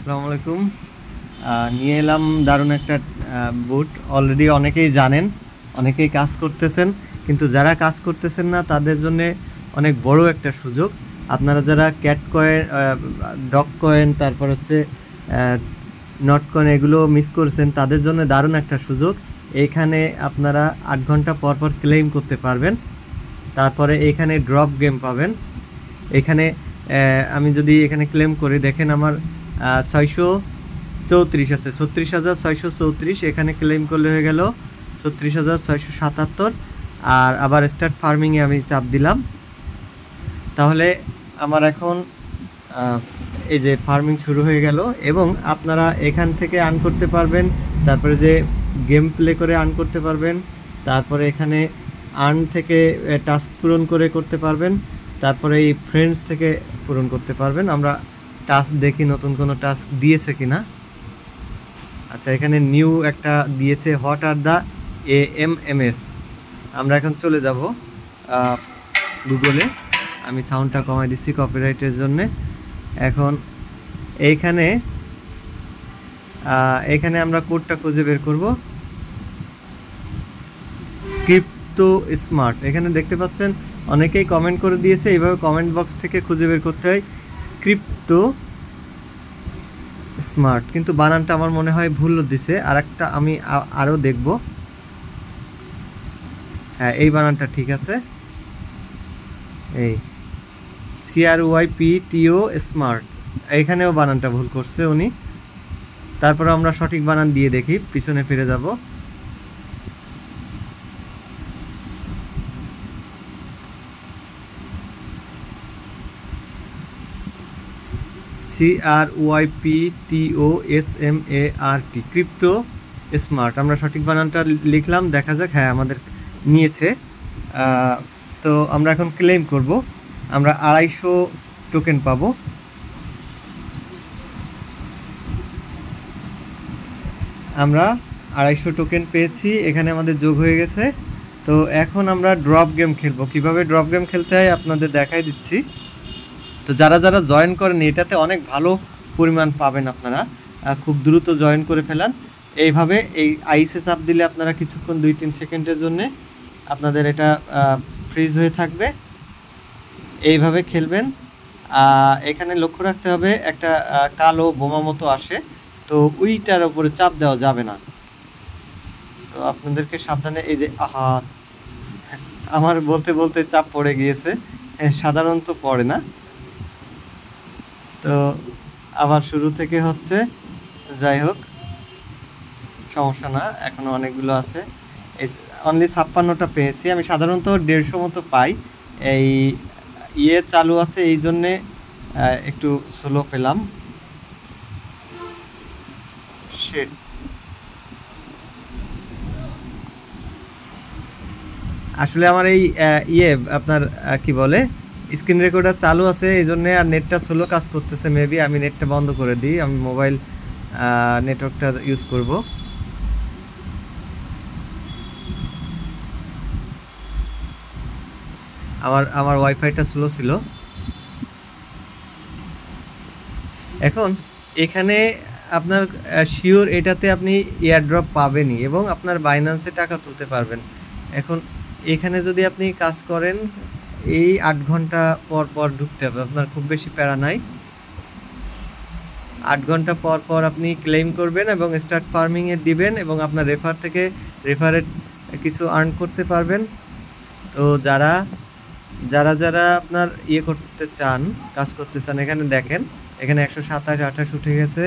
আসসালামু আলাইকুম। নিয়ে এলাম দারুণ একটা বুট। অলরেডি অনেকেই জানেন, অনেকেই কাজ করতেছেন, কিন্তু যারা কাজ করতেছেন না তাদের জন্য অনেক বড় একটা সুযোগ। আপনারা যারা ক্যাট কয়েন, ডগ কয়েন, তারপর হচ্ছে নট কয়েন এগুলো মিস করছেন, তাদের জন্য দারুণ একটা সুযোগ। এখানে আপনারা 8 ঘন্টা পর পর ক্লেম করতে পারবেন। তারপরে এখানে ড্রপ গেম পাবেন। এখানে আমি যদি এখানে ক্লেম করি, দেখেন আমার 634 আছে, 36,634। এখানে ক্লেম করলে হয়ে গেল 36,677। আর আবার স্টার্ট ফার্মিংয়ে আমি চাপ দিলাম, তাহলে আমার এখন এই যে ফার্মিং শুরু হয়ে গেল। এবং আপনারা এখান থেকে আর্ন করতে পারবেন, তারপরে যে গেম প্লে করে আর্ন করতে পারবেন, তারপরে এখানে আর্ন থেকে টাস্ক পূরণ করে করতে পারবেন, তারপরে এই ফ্রেন্ডস থেকে পূরণ করতে পারবেন। আমরা টাস্ক দেখি নতুন কোনো টাস্ক দিয়েছে কিনা। আচ্ছা, এখানে নিউ একটা দিয়েছে, হোয়াট আর দ্য AMMS। আমরা এখন চলে যাব গুগলে। আমি সাউন্ডটা কমাই দিচ্ছি কপিরাইটের জন্যে। এখন এখানে আমরা কোডটা খুঁজে বের করব, ক্রিপ্টো স্মার্ট। এখানে দেখতে পাচ্ছেন অনেকেই কমেন্ট করে দিয়েছে, এইভাবে কমেন্ট বক্স থেকে খুঁজে বের করতে হয় ক্রিপ্টো স্মার্ট, কিন্তু বানানটা আমার মনে হয় ভুল দিছে। আর একটা আমি আরও দেখব। হ্যাঁ, এই বানানটা ঠিক আছে। এই CRYPTO স্মার্ট, এইখানেও বানানটা ভুল করছে উনি। তারপরে আমরা সঠিক বানান দিয়ে দেখি, পিছনে ফিরে যাব। CRYPTO SMART, crypto smart. আমরা সঠিক বানানটা লিখলাম, দেখা যাক। হ্যাঁ, আমাদের নিয়েছে। তো আমরা এখন ক্লেম করব। আমরা 250 টোকেন পাবো। আমরা 250 টোকেন পেয়েছি, এখানে আমাদের যোগ হয়ে গেছে। তো এখন আমরা ড্রপ গেম খেলবো। কিভাবে ড্রপ গেম খেলতে হয় আপনাদের দেখাই দিচ্ছি। তো যারা যারা জয়েন করেন, এটাতে অনেক ভালো পরিমাণ পাবেন আপনারা। খুব দ্রুত জয়েন করে ফেলান। এইভাবে এই আইসে চাপ দিলে আপনারা কিছুক্ষণ 2-3 সেকেন্ডের জন্য আপনাদের এটা ফ্রিজ হয়ে থাকবে। এইভাবে খেলবেন। এখানে লক্ষ্য রাখতে হবে, একটা কালো বোমা মতো আসে, তো ওইটার উপরে চাপ দেওয়া যাবে না। তো আপনাদেরকে সাবধানে, এই যে আমার বলতে বলতে চাপ পড়ে গিয়েছে। সাধারণত পড়ে না। তো আবার শুরু থেকে হচ্ছে, যাই হোক সমস্যা না, এখনো অনেকগুলো আছে। এই অনলি 56টা পেয়েছি। আমি সাধারণত 150 মতো পাই। এই চালু আছে, এই জন্যে একটু স্লো পেলাম। আসলে আমার এই আপনার কি বলে, স্ক্রিন রেকর্ডার চালু আছে, এই জন্যে আর নেটটা স্লো কাজ করতেছে। মেবি আমি নেটটা বন্ধ করে দিই, আমি মোবাইল নেটওয়ার্কটা ইউজ করব। আমার ওয়াইফাইটা স্লো ছিল। এখন এখানে আপনার শিওর এটাতে আপনি এয়ারড্রপ পাবেনই, এবং আপনার বাইন্যান্সে টাকা তুলতে পারবেন। এখন এখানে যদি আপনি কাজ করেন, এই 8 ঘন্টা পর পর ঢুকতে হবে, আপনার খুব বেশি প্যারা নাই। 8 ঘন্টা পর পর আপনি ক্লেম করবেন এবং স্টার্ট ফার্মিংয়ে দিবেন, এবং আপনার রেফারের কিছু আর্ন করতে পারবেন। তো যারা আপনার করতে চান, কাজ করতে চান, এখানে দেখেন, এখানে 127-28 উঠে গেছে।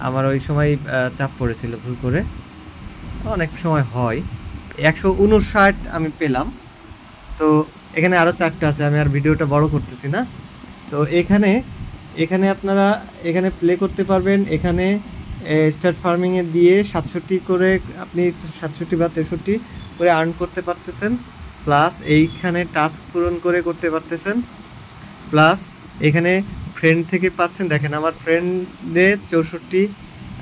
আমার ওই সময় চাপ পড়েছিল ভুল করে, অনেক সময় হয়। 159 আমি পেলাম। তো এখানে আরও 4টা আছে, আমি আর ভিডিওটা বড় করতেছি না। তো এখানে আপনারা এখানে প্লে করতে পারবেন। এখানে স্টার্ট ফার্মিংয়ে দিয়ে 67 করে আপনি 67 বা 63 করে আর্ন করতে পারতেছেন। প্লাস এইখানে টাস্ক পূরণ করে করতে পারতেছেন। প্লাস এখানে ফ্রেন্ড থেকে পাচ্ছেন, দেখেন আমার ফ্রেন্ডে 64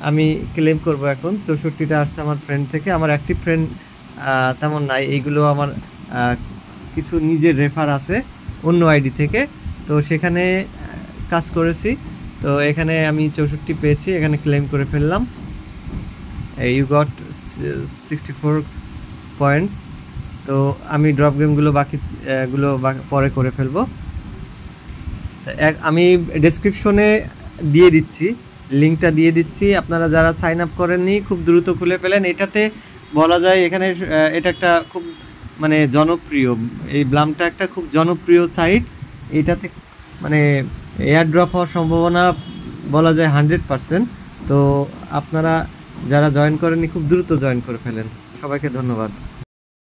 আমি ক্লেম করব। এখন 64টা আসছে আমার ফ্রেন্ড থেকে। আমার অ্যাক্টিভ ফ্রেন্ড তেমন নাই, এইগুলো আমার কিছু নিজের রেফার আছে অন্য আইডি থেকে, তো সেখানে কাজ করেছি। তো এখানে আমি 64 পেয়েছি, এখানে ক্লেম করে ফেললাম। You got 64 points. তো আমি ড্রপ গেমগুলো বাকিগুলো পরে করে ফেলবো। আমি ডেসক্রিপশনে দিয়ে দিচ্ছি, লিঙ্কটা দিয়ে দিচ্ছি। আপনারা যারা সাইন আপ করেননি খুব দ্রুত খুলে ফেলেন। এটাতে বলা যায় এখানে এটা একটা খুব মানে জনপ্রিয়, এই ব্লামটা একটা খুব জনপ্রিয় সাইট। এটাতে মানে এয়ার ড্রপ হওয়ার সম্ভাবনা বলা যায় 100%। তো আপনারা যারা জয়েন করেননি খুব দ্রুত জয়েন করে ফেলেন। সবাইকে ধন্যবাদ।